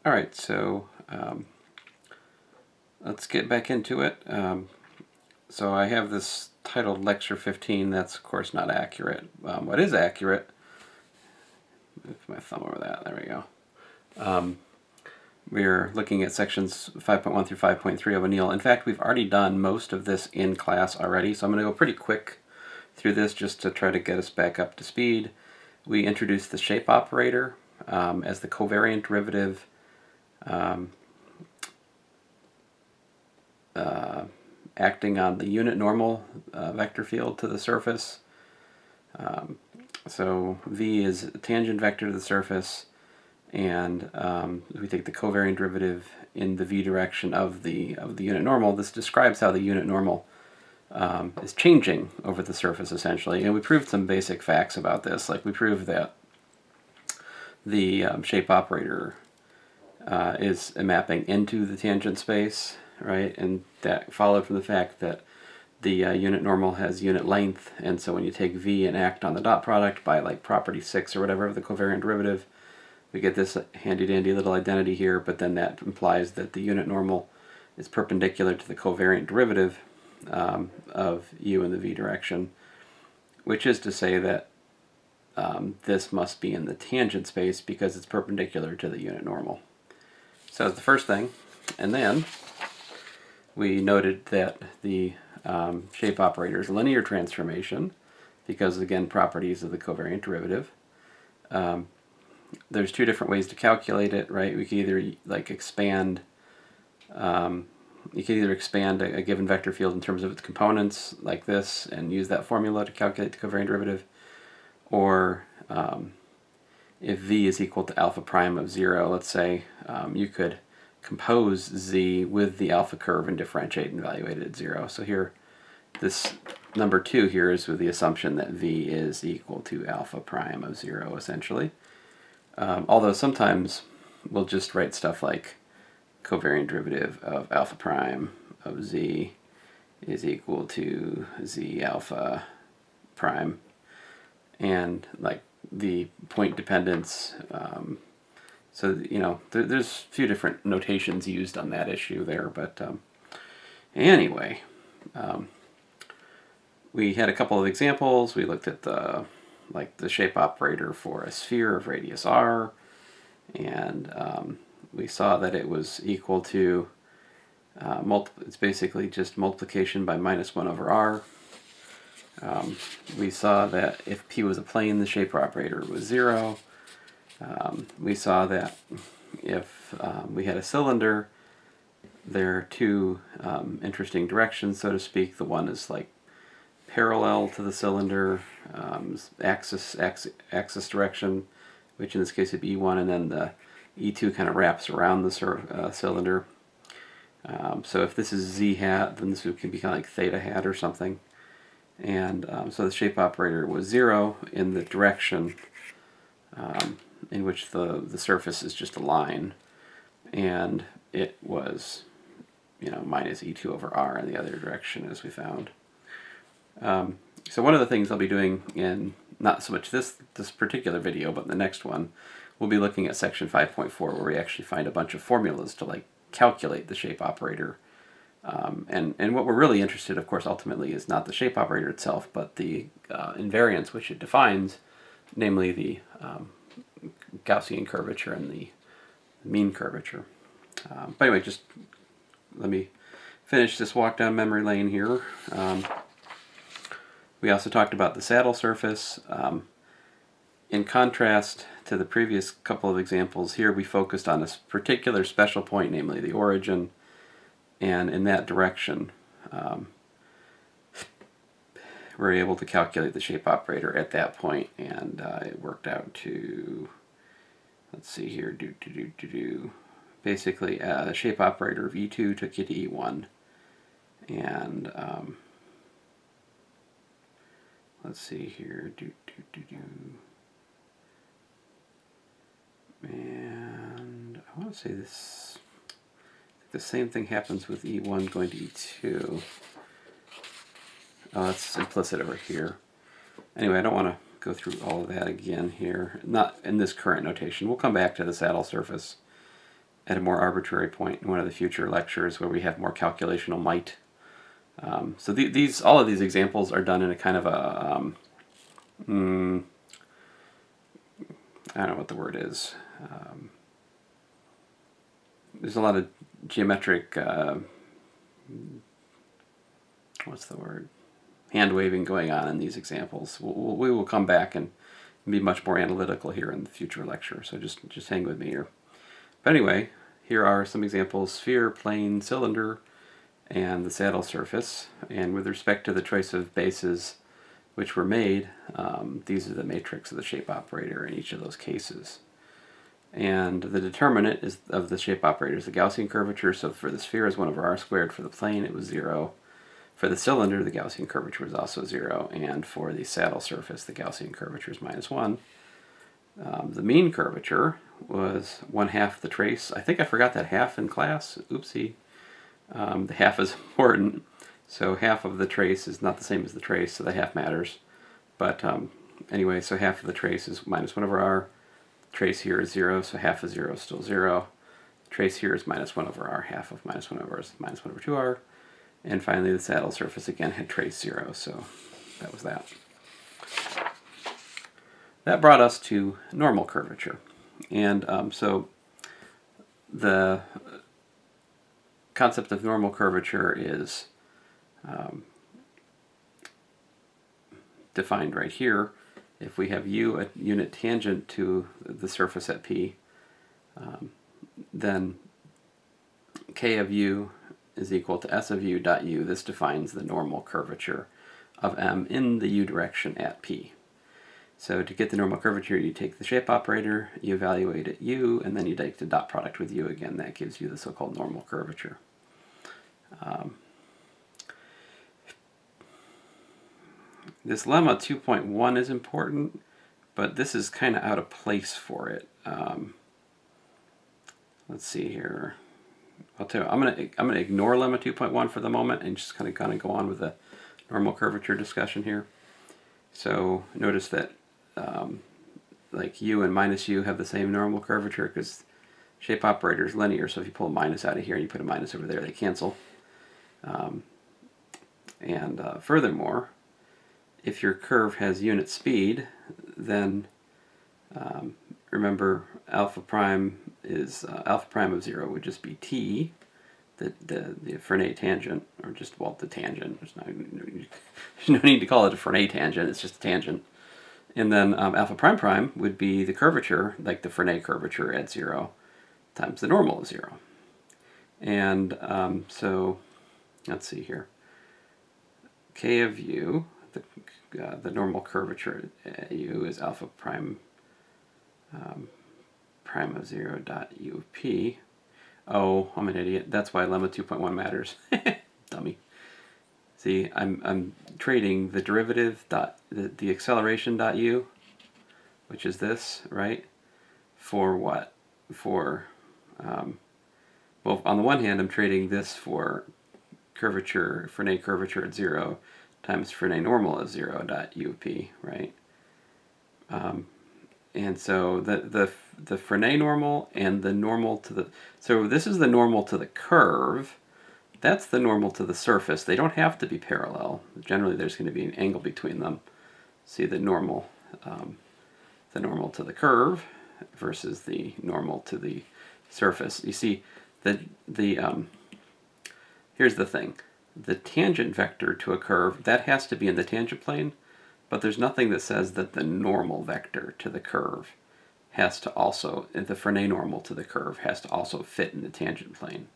Alright, so let's get back into it. So I have this titled Lecture 15. That's of course not accurate. What is accurate, move my thumb over that, there we go. We're looking at sections 5.1 through 5.3 of O'Neill. In fact, we've already done most of this in class already, so I'm going to go pretty quick through this just to try to get us back up to speed. We introduced the shape operator as the covariant derivative acting on the unit normal vector field to the surface. So v is a tangent vector to the surface, and we take the covariant derivative in the v direction of the unit normal. This describes how the unit normal is changing over the surface, essentially. And we proved some basic facts about this. Like, we proved that the shape operator is a mapping into the tangent space, right? And that followed from the fact that the unit normal has unit length, and so when you take v and act on the dot product by like property 6 or whatever of the covariant derivative, we get this handy-dandy little identity here, but then that implies that the unit normal is perpendicular to the covariant derivative of u in the v direction, which is to say that this must be in the tangent space because it's perpendicular to the unit normal. So that's the first thing. And then we noted that the shape operator is a linear transformation because, again, properties of the covariant derivative. There's two different ways to calculate it, right? We can either like expand, you can either expand a given vector field in terms of its components like this and use that formula to calculate the covariant derivative, or if v is equal to alpha prime of 0, let's say, you could compose z with the alpha curve and differentiate and evaluate it at 0. So here, this number 2 here is with the assumption that v is equal to alpha prime of 0, essentially. Although sometimes we'll just write stuff like covariant derivative of alpha prime of z is equal to z alpha prime, and like the point dependence. So, you know, there's a few different notations used on that issue there, but anyway, we had a couple of examples. We looked at the shape operator for a sphere of radius r, and we saw that it was equal to it's basically just multiplication by -1 over r. We saw that if p was a plane, the shape operator was 0. We saw that if we had a cylinder, there are two interesting directions, so to speak. The one is like parallel to the cylinder, axis direction, which in this case would be E1, and then the E2 kind of wraps around the cylinder. So if this is z hat, then this can be kind of like theta hat or something. And so the shape operator was 0 in the direction in which the surface is just a line, and it was, you know, minus E2 over r in the other direction, as we found. So one of the things I'll be doing in not so much this particular video, but in the next one, we'll be looking at section 5.4, where we actually find a bunch of formulas to like calculate the shape operator. And what we're really interested, of course, ultimately is not the shape operator itself, but the invariance which it defines, namely the Gaussian curvature and the mean curvature. But anyway, just let me finish this walk down memory lane here. We also talked about the saddle surface. In contrast to the previous couple of examples, here we focused on a particular special point, namely the origin, and in that direction we're able to calculate the shape operator at that point, and it worked out to, let's see here, basically the shape operator of E2 took you to E1, and let's see here, and I want to say this, the same thing happens with E1 going to E2. Oh, that's implicit over here. Anyway, I don't want to go through all of that again here, not in this current notation. We'll come back to the saddle surface at a more arbitrary point in one of the future lectures where we have more calculational might. So all of these examples are done in a kind of a, I don't know what the word is. There's a lot of geometric, what's the word? Hand waving going on in these examples. We will come back and be much more analytical here in the future lecture, so just hang with me here. But anyway, here are some examples: sphere, plane, cylinder, and the saddle surface. And with respect to the choice of bases which were made, these are the matrix of the shape operator in each of those cases. And the determinant of the shape operator is the Gaussian curvature. So for the sphere is 1 over r squared. For the plane it was 0. For the cylinder the Gaussian curvature was also 0. And for the saddle surface the Gaussian curvature is -1. The mean curvature was 1/2 the trace. I think I forgot that half in class. Oopsie. The half is important. So half of the trace is not the same as the trace, so the half matters. But anyway, so half of the trace is -1 over r. Trace here is 0, so half of 0 is still 0. Trace here is -1 over r. Half of -1 over r is -1 over 2r. And finally the saddle surface again had trace 0, so that was that. That brought us to normal curvature. And so the concept of normal curvature is defined right here. If we have u a unit tangent to the surface at P, then k of u is equal to s of u dot u. This defines the normal curvature of M in the u direction at P. So to get the normal curvature, you take the shape operator, you evaluate at u, and then you take the dot product with u again. That gives you the so-called normal curvature. This lemma 2.1 is important, but this is kind of out of place for it. Let's see here. I'll tell you, I'm gonna ignore lemma 2.1 for the moment and just kind of go on with the normal curvature discussion here. So notice that like u and -u have the same normal curvature because shape operator is linear. So if you pull a minus out of here and you put a minus over there, they cancel. Furthermore, if your curve has unit speed, then remember alpha prime of 0 would just be t, the Frenet tangent, or just, well, the tangent. There's no need to call it a Frenet tangent, it's just a tangent. And then alpha prime prime would be the curvature, like the Frenet curvature at 0, times the normal of 0. And so, let's see here. K of u, the normal curvature at u is alpha prime prime of 0 dot u of p. Oh, I'm an idiot. That's why lemma 2.1 matters. Dummy. See, I'm trading the derivative dot the acceleration dot u, which is this, right? For what? For well, on the one hand, I'm trading this for curvature, Frenet curvature at 0 times Frenet normal of 0 dot u of p, right? And so the Frenet normal and the normal to the, so this is the normal to the curve. That's the normal to the surface. They don't have to be parallel. Generally, there's going to be an angle between them. See the normal to the curve versus the normal to the surface. You see, here's the thing. The tangent vector to a curve, that has to be in the tangent plane, but there's nothing that says that the normal vector to the curve has to also, the Frenet normal to the curve has to also fit in the tangent plane.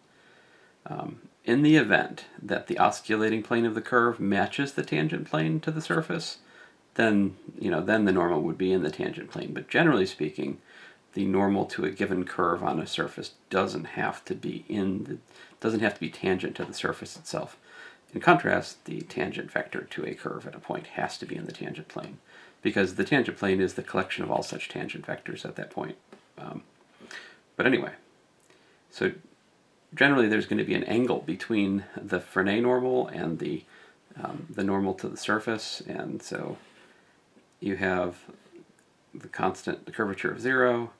In the event that the osculating plane of the curve matches the tangent plane to the surface, then then the normal would be in the tangent plane. But generally speaking, the normal to a given curve on a surface doesn't have to be tangent to the surface itself. In contrast, the tangent vector to a curve at a point has to be in the tangent plane, because the tangent plane is the collection of all such tangent vectors at that point. But anyway, so generally there's going to be an angle between the Frenet normal and the normal to the surface, and so you have the constant, the curvature of 0,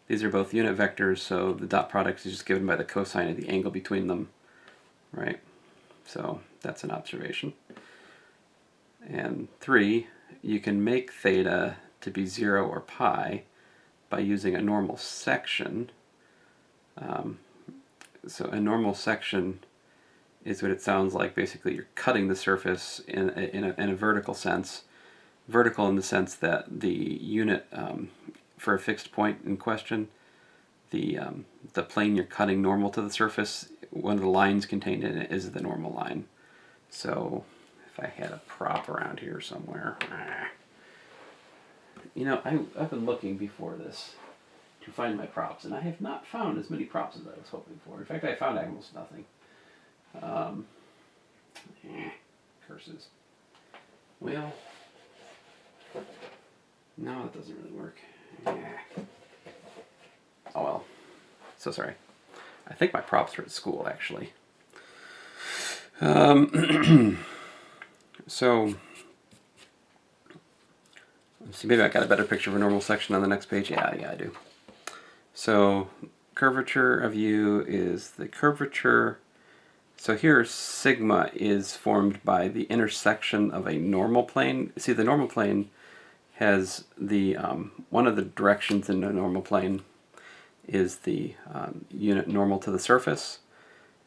These are both unit vectors, so the dot product is just given by the cosine of the angle between them, right? So that's an observation. And 3, you can make theta to be 0 or pi by using a normal section. So a normal section is what it sounds like. Basically, you're cutting the surface in a vertical sense. Vertical in the sense that the unit, for a fixed point in question, the plane you're cutting normal to the surface, one of the lines contained in it is the normal line. So if I had a prop around here somewhere, you know, I've been looking before this to find my props, and I have not found as many props as I was hoping for. In fact, I found almost nothing. Curses. Well, no, it doesn't really work. Oh well. So sorry. I think my props are at school, actually. So, let's see, maybe I got a better picture of a normal section on the next page. Yeah, I do. So, curvature of U is the curvature. So here, sigma is formed by the intersection of a normal plane. See, the normal plane has the, one of the directions in the normal plane is the unit normal to the surface.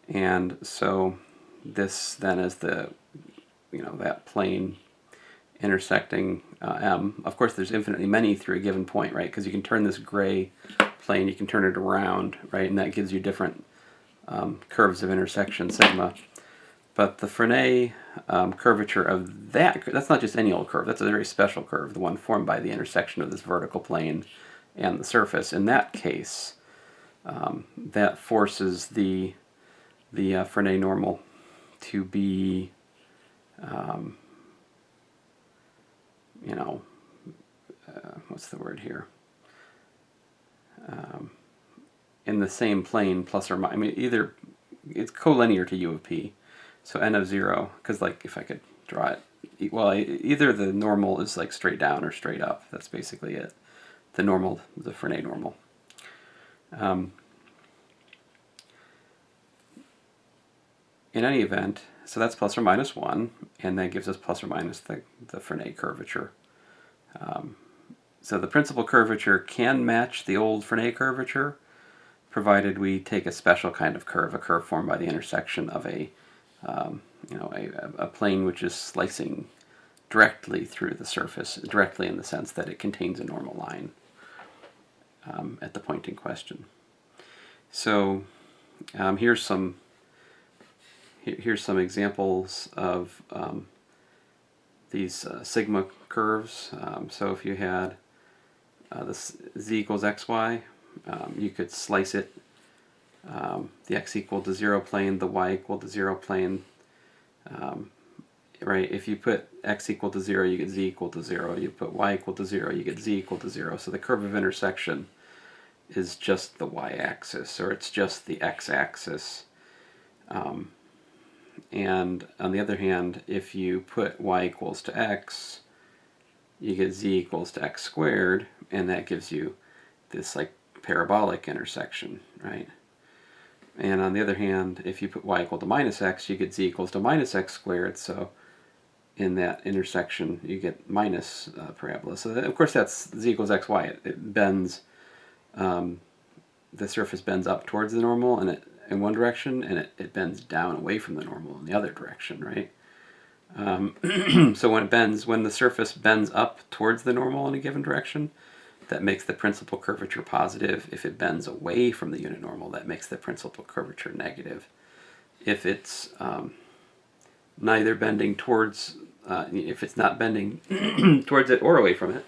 And so this then is the, you know, that plane intersecting M. Of course, there's infinitely many through a given point, right? Because you can turn this gray plane, you can turn it around, right? And that gives you different curves of intersection, sigma. But the Frenet curvature of that's not just any old curve, that's a very special curve, the one formed by the intersection of this vertical plane and the surface. In that case, that forces the Frenet normal to be, you know, what's the word here? In the same plane, plus or minus. I mean, either it's collinear to U of P, so n of 0. Because like if I could draw it, well, either the normal is like straight down or straight up. That's basically it. The normal, the Frenet normal. In any event, so that's plus or minus 1, and that gives us plus or minus the Frenet curvature. So the principal curvature can match the old Frenet curvature, provided we take a special kind of curve, a curve formed by the intersection of a, you know, a plane which is slicing directly through the surface, directly in the sense that it contains a normal line at the point in question. So here's some examples of these sigma curves. So if you had this z equals xy, you could slice it, the x equal to 0 plane, the y equal to 0 plane, right? If you put x equal to 0, you get z equal to 0. You put y equal to 0, you get z equal to 0. So the curve of intersection is just the y-axis, or it's just the x-axis. And on the other hand, if you put y equals to x, you get z equals to x squared, and that gives you this like parabolic intersection, right? And on the other hand, if you put y equal to minus x, you get z equals to minus x squared, so in that intersection you get minus parabola. So that, of course that's z equals xy. It bends, the surface bends up towards the normal and in one direction, and it bends down away from the normal in the other direction, right? So when the surface bends up towards the normal in a given direction, that makes the principal curvature positive. If it bends away from the unit normal, that makes the principal curvature negative. If it's neither bending towards, if it's not bending towards it or away from it,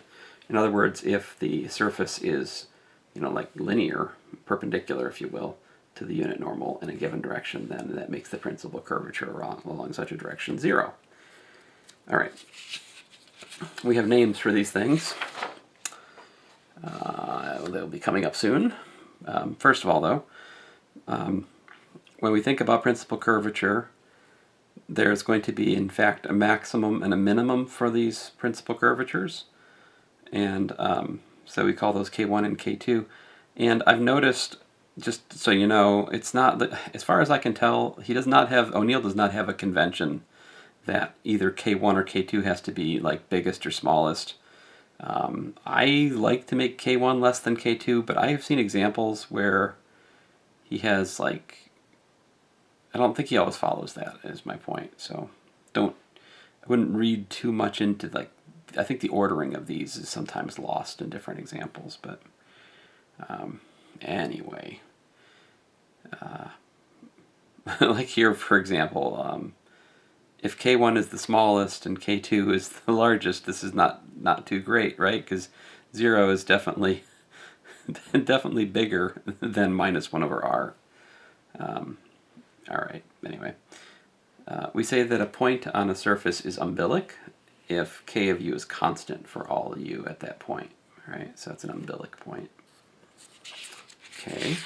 in other words, if the surface is, you know, like linear, perpendicular, if you will, to the unit normal in a given direction, then that makes the principal curvature along such a direction 0. All right. We have names for these things. They'll be coming up soon. First of all, though, when we think about principal curvature, there's going to be, in fact, a maximum and a minimum for these principal curvatures. And so we call those K1 and K2. And I've noticed, just so you know, it's not, as far as I can tell, O'Neill does not have a convention that either K1 or K2 has to be like biggest or smallest. I like to make K1 less than K2, but I have seen examples where he has like, I don't think he always follows that, is my point. So I wouldn't read too much into like, I think the ordering of these is sometimes lost in different examples, but anyway. Like here, for example, if K1 is the smallest and K2 is the largest, this is not too great, right? Because 0 is definitely definitely bigger than -1 over r. All right, anyway. We say that a point on a surface is umbilic if k of u is constant for all u at that point. All right, so that's an umbilic point. Okay.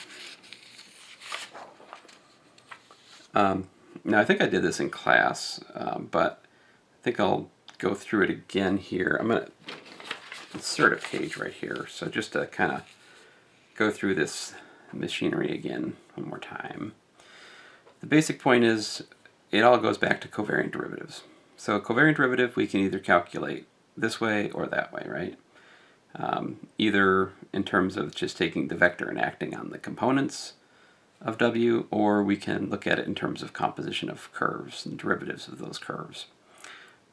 Now I think I did this in class, but I think I'll go through it again here. I'm going to insert a page right here, so just to kind of go through this machinery again one more time. The basic point is it all goes back to covariant derivatives. So a covariant derivative we can either calculate this way or that way, right? Either in terms of just taking the vector and acting on the components of W, or we can look at it in terms of composition of curves and derivatives of those curves.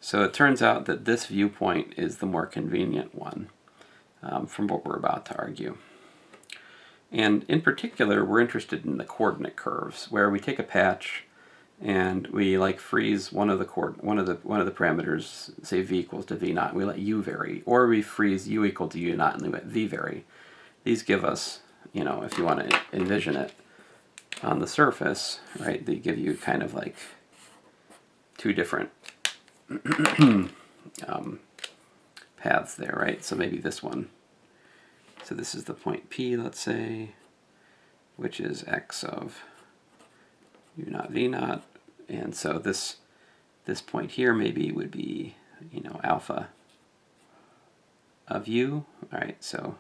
So it turns out that this viewpoint is the more convenient one from what we're about to argue. And in particular, we're interested in the coordinate curves, where we take a patch and we like freeze one of the parameters, say v equals to v naught, and we let u vary, or we freeze u equal to u naught and we let v vary. These give us, you know, if you want to envision it on the surface, right, they give you kind of like two different paths there, right? So maybe this one. So this is the point P, let's say, which is x of u naught v naught, and so this point here maybe would be, you know, alpha of u. All right, so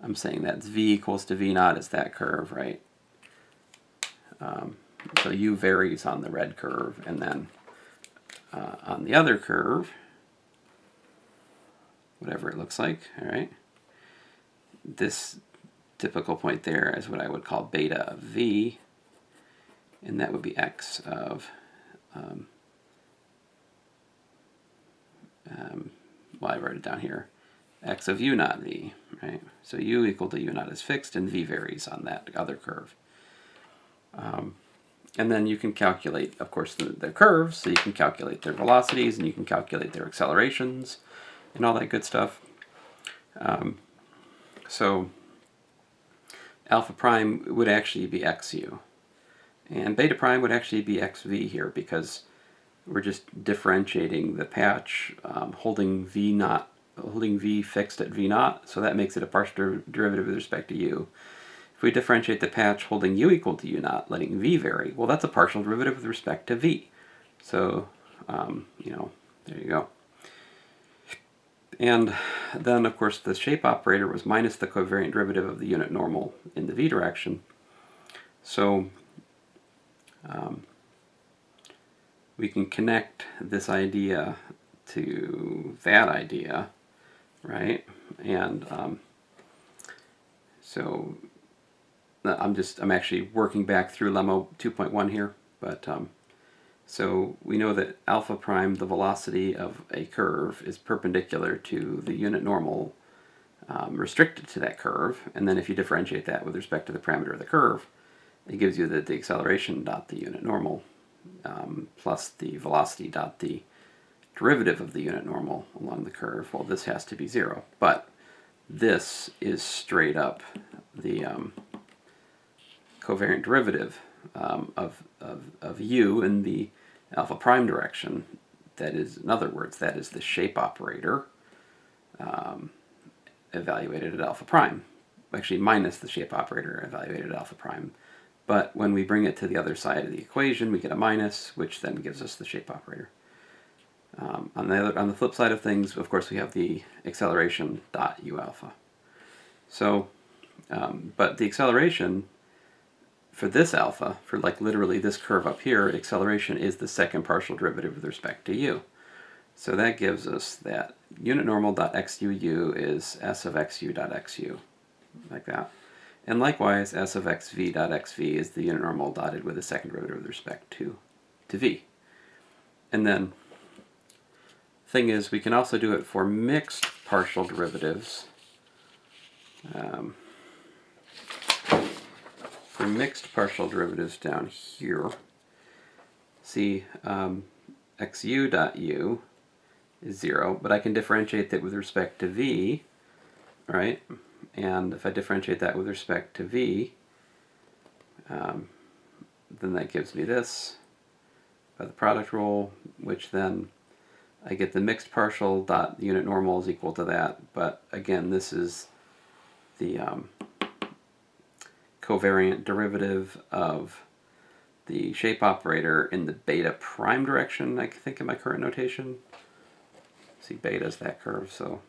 I'm saying that v equals to v naught is that curve, right? So u varies on the red curve, and then on the other curve, whatever it looks like, all right, this typical point there is what I would call beta of v, and that would be x of, well, I wrote it down here, x of u naught v, right? So u equal to u naught is fixed, and v varies on that other curve. And then you can calculate, of course, the curves, so you can calculate their velocities, and you can calculate their accelerations, and all that good stuff. So alpha prime would actually be xu, and beta prime would actually be xv here, because we're just differentiating the patch, holding v fixed at v naught, so that makes it a partial derivative with respect to u. If we differentiate the patch holding u equal to u naught, letting v vary, well, that's a partial derivative with respect to v. So, you know, there you go. And then, of course, the shape operator was minus the covariant derivative of the unit normal in the v direction. So we can connect this idea to that idea, right? And so I'm actually working back through Lemma 2.1 here, but so we know that alpha prime, the velocity of a curve, is perpendicular to the unit normal restricted to that curve, and then if you differentiate that with respect to the parameter of the curve, it gives you the acceleration dot the unit normal plus the velocity dot the derivative of the unit normal along the curve. Well, this has to be 0, but this is straight up the covariant derivative of u in the alpha prime direction. That is, in other words, that is the shape operator evaluated at alpha prime. Actually, minus the shape operator evaluated at alpha prime. But when we bring it to the other side of the equation, we get a minus, which then gives us the shape operator. On the flip side of things, of course, we have the acceleration dot u alpha. So But the acceleration for this alpha, for like literally this curve up here, acceleration is the second partial derivative with respect to u. So that gives us that unit normal dot xuu is s of xu dot xu, like that. And likewise, s of xv dot xv is the unit normal dotted with a second derivative with respect to v. And then, thing is, we can also do it for mixed partial derivatives. For mixed partial derivatives down here, see xu dot u is 0, but I can differentiate that with respect to v, right? And if I differentiate that with respect to v, then that gives me this by the product rule, which then I get the mixed partial dot unit normal is equal to that. But again, this is the covariant derivative of the shape operator in the beta prime direction, I think, in my current notation. See, beta is that curve, so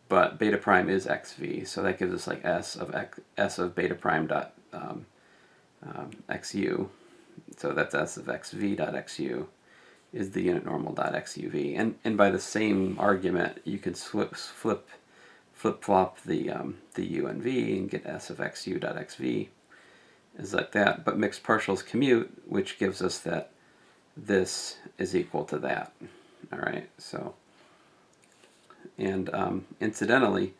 but beta prime is xv, so that gives us like s of beta prime dot xu. So that's s of xv dot xu is the unit normal dot xuv, and by the same argument, you can flip flop the u and v and get s of xu dot xv is like that. But mixed partials commute, which gives us that this is equal to that. All right, so. And incidentally,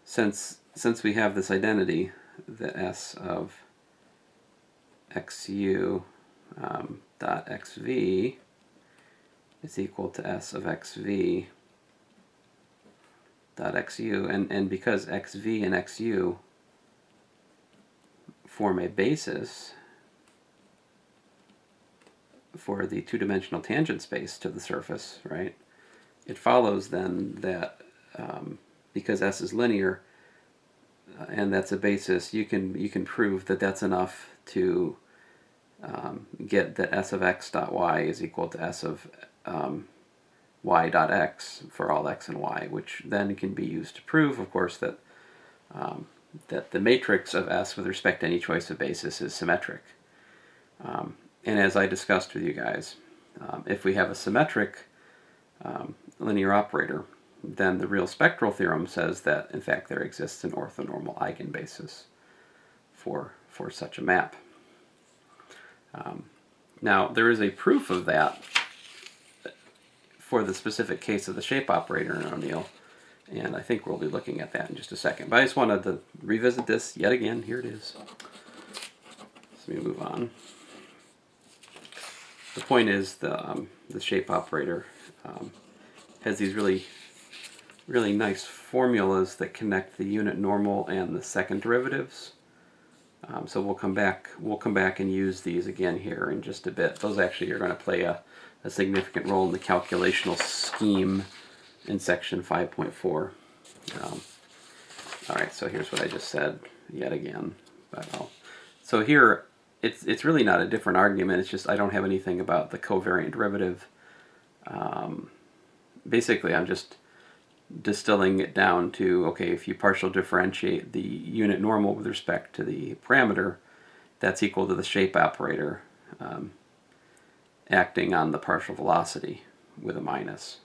since we have this identity, the s of xu dot xv is equal to s of xv dot xu, and because xv and xu form a basis for the two-dimensional tangent space to the surface, right? It follows then that because s is linear and that's a basis, you can prove that that's enough to get that s of x dot y is equal to s of y dot x for all x and y, which then can be used to prove, of course, that that the matrix of s with respect to any choice of basis is symmetric. And as I discussed with you guys, if we have a symmetric linear operator, then the real spectral theorem says that, in fact, there exists an orthonormal eigenbasis for such a map. Now, there is a proof of that for the specific case of the shape operator in O'Neill, and I think we'll be looking at that in just a second. But I just wanted to revisit this yet again. Here it is. So let me move on. The point is the shape operator has these really nice formulas that connect the unit normal and the second derivatives. So we'll come back and use these again here in just a bit. Those actually are going to play a significant role in the calculational scheme in section 5.4. All right, so here's what I just said yet again. So here it's really not a different argument. It's just I don't have anything about the covariant derivative. Basically, I'm just distilling it down to, okay, if you partial differentiate the unit normal with respect to the parameter, that's equal to the shape operator acting on the partial velocity with a minus.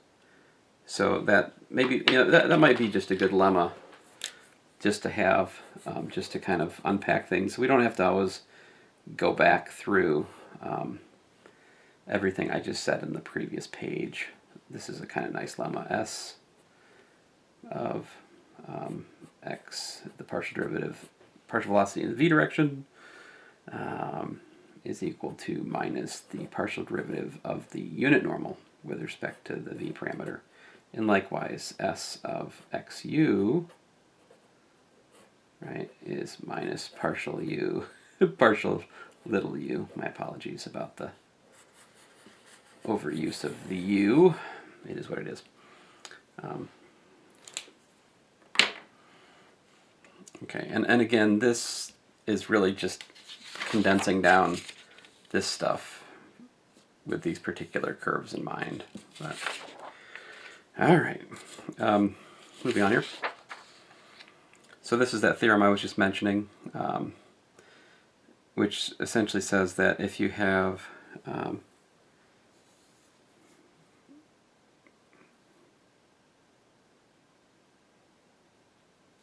So that maybe, that might be just a good lemma just to have, just to kind of unpack things. We don't have to always go back through everything I just said in the previous page. This is a kind of nice lemma. S of x, the partial derivative, partial velocity in the v direction, is equal to minus the partial derivative of the unit normal with respect to the v parameter. And likewise, s of xu, right, is minus partial u, partial little u. My apologies about the overuse of the u. It is what it is. Okay, and again, this is really just condensing down this stuff with these particular curves in mind. But, all right, moving on here. So this is that theorem I was just mentioning, which essentially says that if you have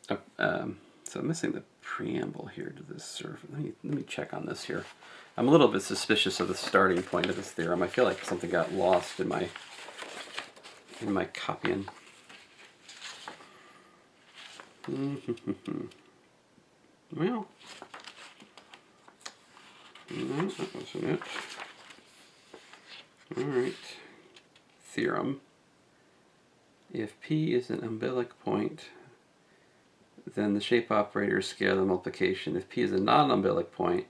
so I'm missing the preamble here to this surface. Let me check on this here. I'm a little bit suspicious of the starting point of this theorem. I feel like something got lost in my copying. Well, no, that wasn't it. All right. Theorem. If P is an umbilic point, then the shape operator is scalar multiplication. If P is a non-umbilic point,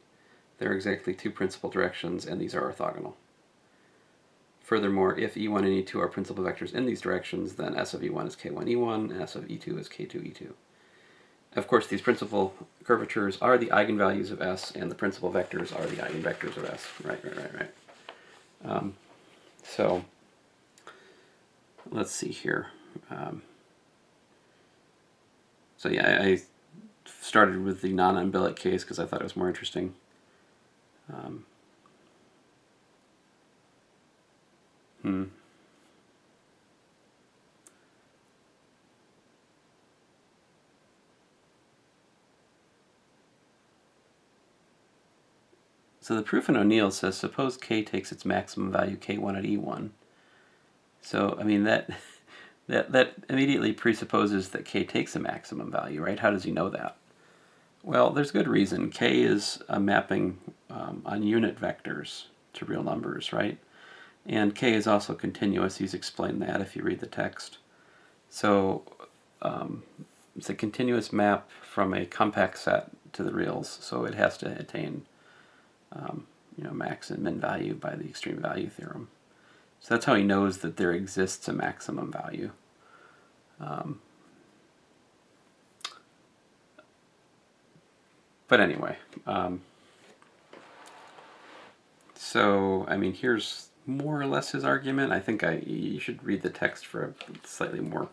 there are exactly two principal directions, and these are orthogonal. Furthermore, if E1 and E2 are principal vectors in these directions, then S of E1 is K1E1, and S of E2 is K2E2. Of course, these principal curvatures are the eigenvalues of S, and the principal vectors are the eigenvectors of S. Right. So, let's see here. So yeah, I started with the non-umbilic case because I thought it was more interesting. So the proof in O'Neill says, suppose K takes its maximum value K1 at E1. So, I mean, that immediately presupposes that K takes a maximum value, right? How does he know that? Well, there's good reason. K is a mapping on unit vectors to real numbers, right? And K is also continuous. He's explained that if you read the text. So it's a continuous map from a compact set to the reals, so it has to attain max and min value by the extreme value theorem. So that's how he knows that there exists a maximum value. But anyway, so I mean, here's more or less his argument. I think you should read the text for a slightly more.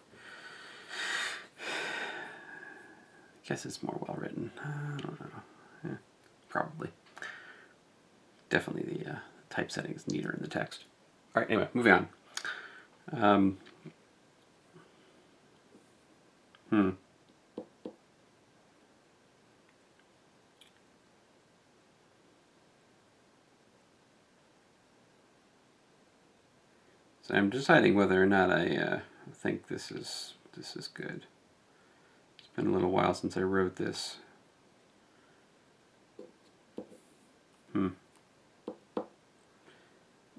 I guess it's more well written. I don't know. Yeah, probably. Definitely the typesetting is neater in the text. All right, anyway, moving on. So I'm deciding whether or not I think this is good. It's been a little while since I wrote this.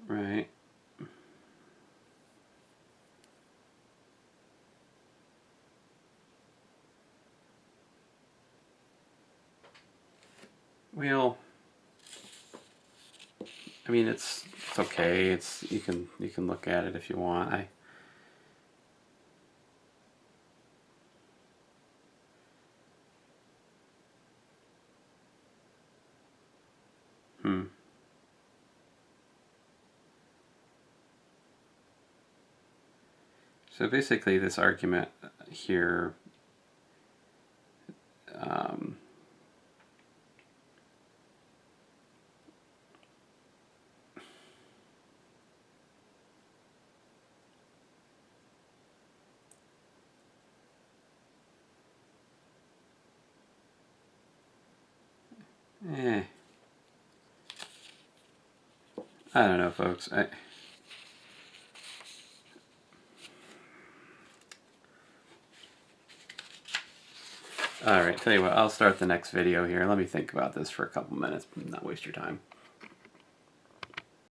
Right. Well, I mean, it's okay. It's you can look at it if you want. So basically, this argument here I don't know, folks. All right, tell you what, I'll start the next video here. Let me think about this for a couple minutes, not waste your time.